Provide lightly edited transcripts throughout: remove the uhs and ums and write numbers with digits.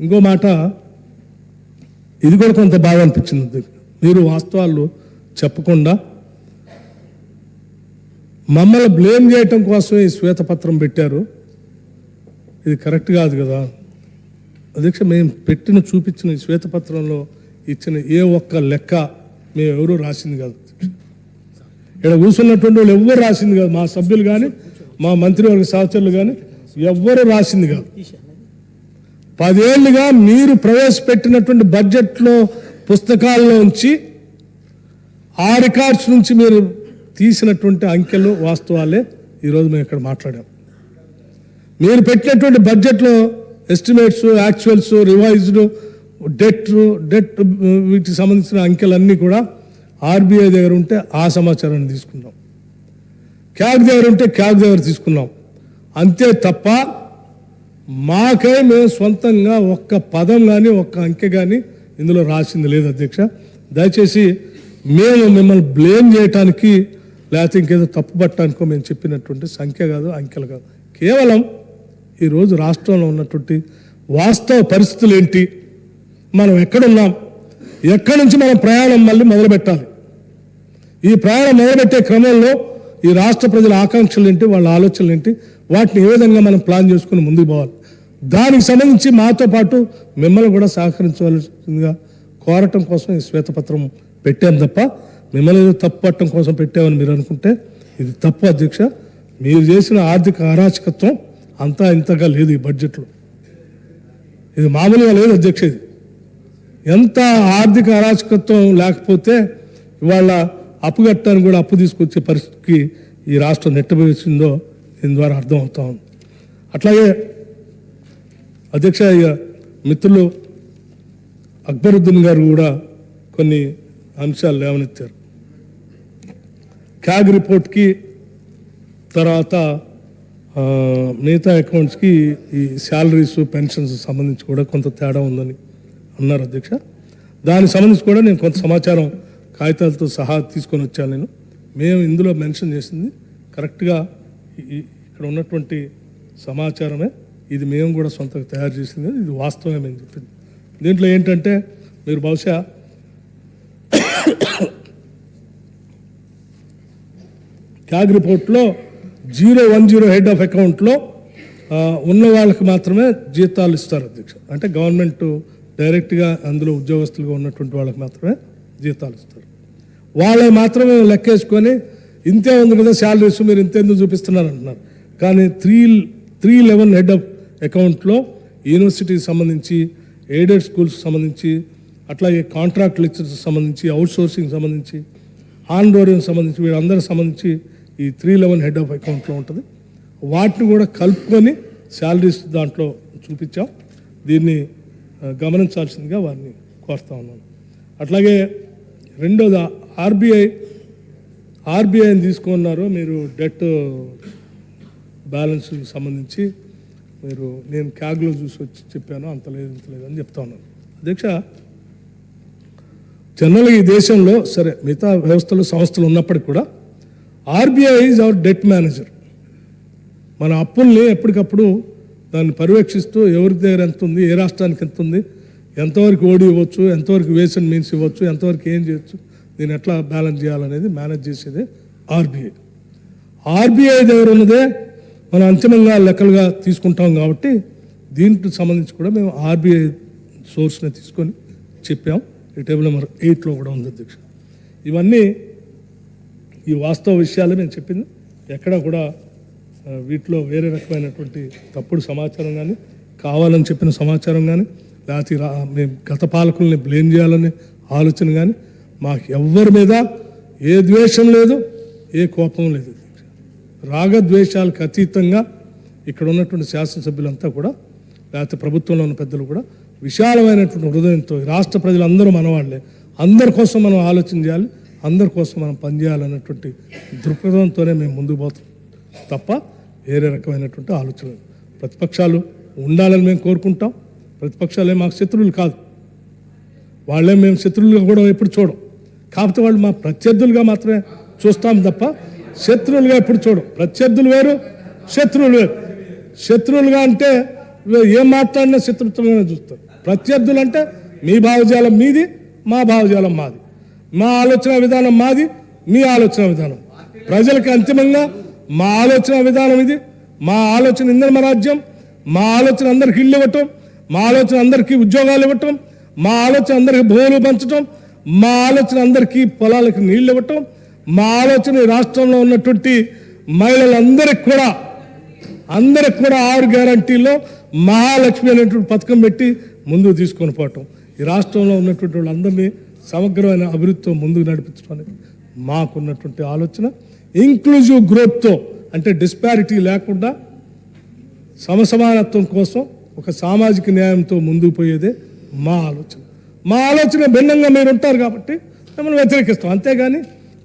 ఇంకో మాట, ఇది కూడా కొంత బాగా అనిపించింది. మీరు వాస్తవాలు చెప్పకుండా మమ్మల్ని బ్లేమ్ చేయటం కోసమే ఈ శ్వేతపత్రం పెట్టారు. ఇది కరెక్ట్ కాదు కదా అధ్యక్ష. మేము చూపించిన ఈ శ్వేతపత్రంలో ఇచ్చిన ఏ ఒక్క లెక్క మేము ఎవరూ రాసింది కాదు. ఇక్కడ కూర్చున్నటువంటి వాళ్ళు ఎవ్వరు రాసింది కాదు. మా సభ్యులు కానీ మా మంత్రివర్గ సహచరులు కానీ ఎవ్వరూ రాసింది కాదు. 10 ఏళ్ళుగా మీరు ప్రవేశపెట్టినటువంటి బడ్జెట్లో పుస్తకాల్లోంచి ఆ రికార్డ్స్ నుంచి మీరు తీసినటువంటి అంకెలు వాస్తవాలే ఈరోజు మేము ఇక్కడ మాట్లాడాం. మీరు పెట్టినటువంటి బడ్జెట్లో ఎస్టిమేట్స్, యాక్చువల్స్, రివైజ్డ్, డెట్ వీటికి సంబంధించిన అంకెలన్నీ కూడా ఆర్బీఐ దగ్గర ఉంటే ఆ సమాచారాన్ని తీసుకున్నాం, క్యాగ్ దగ్గర ఉంటే క్యాగ్ దగ్గర తీసుకున్నాం. అంతే తప్ప మాకై మేము సొంతంగా ఒక్క పదం కానీ ఒక్క అంకె కానీ ఇందులో రాసింది లేదు అధ్యక్ష. దయచేసి మేము మిమ్మల్ని బ్లేమ్ చేయటానికి లేకపోతే ఇంకేదో తప్పు పట్టడానికో మేము చెప్పినటువంటి సంఖ్య కాదు, అంకెలు కాదు. కేవలం ఈరోజు రాష్ట్రంలో ఉన్నటువంటి వాస్తవ పరిస్థితులు ఏంటి, మనం ఎక్కడున్నాం, ఎక్కడి నుంచి మనం ప్రయాణం మళ్ళీ మొదలుపెట్టాలి, ఈ ప్రయాణం మొదలుపెట్టే క్రమంలో ఈ రాష్ట్ర ప్రజల ఆకాంక్షలు ఏంటి, వాళ్ళ ఆలోచనలు ఏంటి, వాటిని ఏ విధంగా మనం ప్లాన్ చేసుకుని ముందుకు పోవాలి, దానికి సంబంధించి మాతో పాటు మిమ్మల్ని కూడా సహకరించవలసిందిగా కోరటం కోసం ఈ శ్వేతపత్రం పెట్టాం తప్ప మిమ్మల్ని ఏదో తప్పు పట్టడం కోసం పెట్టామని మీరు అనుకుంటే ఇది తప్పు అధ్యక్ష. మీరు చేసిన ఆర్థిక అరాచకత్వం అంతా ఇంతగా లేదు ఈ బడ్జెట్లో. ఇది మామూలుగా లేదు అధ్యక్ష. ఇది ఎంత ఆర్థిక అరాచకత్వం లేకపోతే ఇవాళ అప్పు కట్టడానికి కూడా అప్పు తీసుకొచ్చే పరిస్థితికి ఈ రాష్ట్రం నెట్టబోసిందో దీని ద్వారా అర్థమవుతా ఉంది. అట్లాగే అధ్యక్ష, మిత్రులు అక్బరుద్దీన్ గారు కూడా కొన్ని అంశాలు లేవనెత్తారు. క్యాగ్ రిపోర్ట్కి తర్వాత మిగతా అకౌంట్స్కి ఈ శాలరీస్, పెన్షన్స్ సంబంధించి కూడా కొంత తేడా ఉందని అన్నారు అధ్యక్ష. దానికి సంబంధించి కూడా నేను కొంత సమాచారం కాగితాలతో సహా తీసుకొని వచ్చాను. మేము ఇందులో మెన్షన్ చేసింది కరెక్ట్గా ఇక్కడ ఉన్నటువంటి సమాచారమే. ఇది మేము కూడా సొంతంగా తయారు చేసింది, ఇది వాస్తవమే మేము చెప్పింది. దీంట్లో ఏంటంటే మీరు బహుశా క్యాగ్ రిపోర్ట్లో 010 హెడ్ ఆఫ్ అకౌంట్లో ఉన్న వాళ్ళకి మాత్రమే జీతాలు ఇస్తారు అధ్యక్ష. అంటే గవర్నమెంట్ డైరెక్ట్గా అందులో ఉద్యోగస్తులుగా ఉన్నటువంటి వాళ్ళకి మాత్రమే జీతాలు ఇస్తారు. వాళ్ళని మాత్రమే లెక్కేసుకొని ఇంతే ఉంది కదా శాలరీస్, మీరు ఇంతెందుకు చూపిస్తున్నారు అంటున్నారు. కానీ 311 హెడ్ ఆఫ్ అకౌంట్లో యూనివర్సిటీకి సంబంధించి, ఎయిడెడ్ స్కూల్స్ సంబంధించి, అట్లాగే కాంట్రాక్ట్ లెక్చర్స్ సంబంధించి, అవుట్ సోర్సింగ్ సంబంధించి, ఆన్రోరింగ్ సంబంధించి, వీళ్ళందరికి సంబంధించి ఈ 311 హెడ్ ఆఫ్ అకౌంట్లో ఉంటుంది. వాటిని కూడా కలుపుకొని శాలరీస్ దాంట్లో చూపించాం. దీన్ని గమనించాల్సిందిగా వారిని కోరుతా ఉన్నాను. అట్లాగే రెండోది ఆర్బీఐని తీసుకున్నారు మీరు. డెట్ బ్యాలెన్స్ సంబంధించి మీరు, నేను క్యాగ్లో చూసి వచ్చి చెప్పాను, అంత లేదు ఇంత లేదు అని చెప్తా ఉన్నాను అధ్యక్ష. జనరల్గా ఈ దేశంలో సరే మిగతా వ్యవస్థలు, సంస్థలు ఉన్నప్పటికీ కూడా RBI is our debt manager. మన అప్పుల్ని ఎప్పటికప్పుడు దాన్ని పర్యవేక్షిస్తూ ఎవరి దగ్గర ఎంత ఉంది, ఏ రాష్ట్రానికి ఎంత ఉంది, ఎంతవరకు ఓడి ఇవ్వచ్చు, ఎంతవరకు వేస్ అండ్ మీన్స్ ఇవ్వచ్చు, ఎంతవరకు ఏం చేయొచ్చు, దీన్ని ఎట్లా బ్యాలెన్స్ చేయాలనేది మేనేజ్ చేసేదే ఆర్బీఐ. ఆర్బీఐ దగ్గర ఉన్నదే మనం అంతిమంగా లెక్కలుగా తీసుకుంటాం కాబట్టి దీనికి సంబంధించి కూడా మేము ఆర్బీఐ సోర్స్ని తీసుకొని చెప్పాం. ఈ టేబుల్ నెంబర్ 8లో కూడా ఉంది అధ్యక్ష. ఇవన్నీ ఈ వాస్తవ విషయాలే మేము చెప్పింది. ఎక్కడ కూడా వీటిలో వేరే రకమైనటువంటి తప్పుడు సమాచారం కానీ, కావాలని చెప్పిన సమాచారం కానీ, లేకపోతే మేము గత పాలకుల్ని బ్లేమ్ చేయాలనే ఆలోచన కానీ మాకు ఎవ్వరి మీద ఏ ద్వేషం లేదు, ఏ కోపం లేదు. రాగద్వేషాలకు అతీతంగా ఇక్కడ ఉన్నటువంటి శాసనసభ్యులంతా కూడా, లేకపోతే ప్రభుత్వంలో ఉన్న పెద్దలు కూడా విశాలమైనటువంటి హృదయంతో రాష్ట్ర ప్రజలందరూ మనవాళ్లే, అందరి కోసం మనం ఆలోచన చేయాలి, అందరి కోసం మనం పనిచేయాలన్నటువంటి దృక్పథంతోనే మేము ముందుకు పోతాం తప్ప వేరే రకమైనటువంటి ఆలోచనలు. ప్రతిపక్షాలు ఉండాలని మేము కోరుకుంటాం. ప్రతిపక్షాలే మాకు శత్రువులు కాదు, వాళ్ళే మేము శత్రువులుగా కూడా ఎప్పుడు చూడం. కాకపోతే వాళ్ళు మా ప్రత్యర్థులుగా మాత్రమే చూస్తాం తప్ప శత్రువులుగా ఎప్పుడు చూడం. ప్రత్యర్థులు వేరు, శత్రువులు వేరు. శత్రువులుగా అంటే ఏం మాట్లాడినా శత్రుత్వంగానే చూస్తారు. ప్రత్యర్థులు అంటే మీ భావజాలం మీది, మా భావజాలం మాది, మా ఆలోచన విధానం మాది, మీ ఆలోచన విధానం. ప్రజలకి అంతిమంగా మా ఆలోచన విధానం ఇది, మా ఆలోచన ఇంధన రాజ్యం, మా ఆలోచన అందరికి ఇల్లు ఇవ్వటం, మా ఆలోచన అందరికీ ఉద్యోగాలు ఇవ్వటం, మా ఆలోచన అందరికీ భూములు పంచటం, మా ఆలోచన అందరికీ పొలాలకు నీళ్లు ఇవ్వటం, మా ఆలోచన ఈ రాష్ట్రంలో ఉన్నటువంటి మహిళలందరికీ కూడా 6 గ్యారంటీల్లో మహాలక్ష్మి అనేటువంటి పథకం పెట్టి ముందుకు తీసుకొని పోవటం, ఈ రాష్ట్రంలో ఉన్నటువంటి వాళ్ళందరినీ సమగ్రమైన అభివృద్ధితో ముందుకు నడిపించడం అనేది మాకున్నటువంటి ఆలోచన. ఇంక్లూజివ్ గ్రోత్తో అంటే డిస్పారిటీ లేకుండా సమసమానత్వం కోసం ఒక సామాజిక న్యాయంతో ముందుకు పోయేదే మా ఆలోచన. మా ఆలోచన భిన్నంగా మీరు ఉంటారు కాబట్టి మిమ్మల్ని వ్యతిరేకిస్తాం, అంతేగాని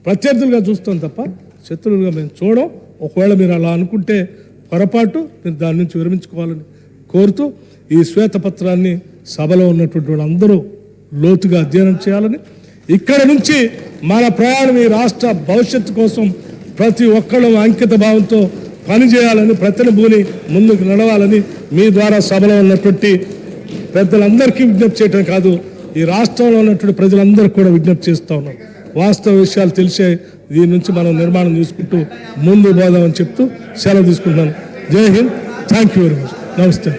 ప్రత్యర్థులుగా చూస్తాం తప్ప శత్రువులుగా మేము చూడం. ఒకవేళ మీరు అలా అనుకుంటే పొరపాటు, మీరు దాని నుంచి విరమించుకోవాలని కోరుతూ ఈ శ్వేతపత్రాన్ని సభలో ఉన్నటువంటి వాళ్ళందరూ లోతుగా అధ్యయనం చేయాలని, ఇక్కడ నుంచి మన ప్రయాణం ఈ రాష్ట్ర భవిష్యత్తు కోసం ప్రతి ఒక్కళ్ళు అంకిత భావంతో పనిచేయాలని, ప్రతినిభూని ముందుకు నడవాలని మీ ద్వారా సభలో ఉన్నటువంటి పెద్దలందరికీ విజ్ఞప్తి చేయటం కాదు, ఈ రాష్ట్రంలో ఉన్నటువంటి ప్రజలందరికీ కూడా విజ్ఞప్తి చేస్తూ ఉన్నాం. వాస్తవ విషయాలు తెలిసే దీని నుంచి మనం నిర్మాణం చేసుకుంటూ ముందు పోదామని చెప్తూ సెలవు తీసుకుంటున్నాను. జై Hind, thank you very much, నమస్తే.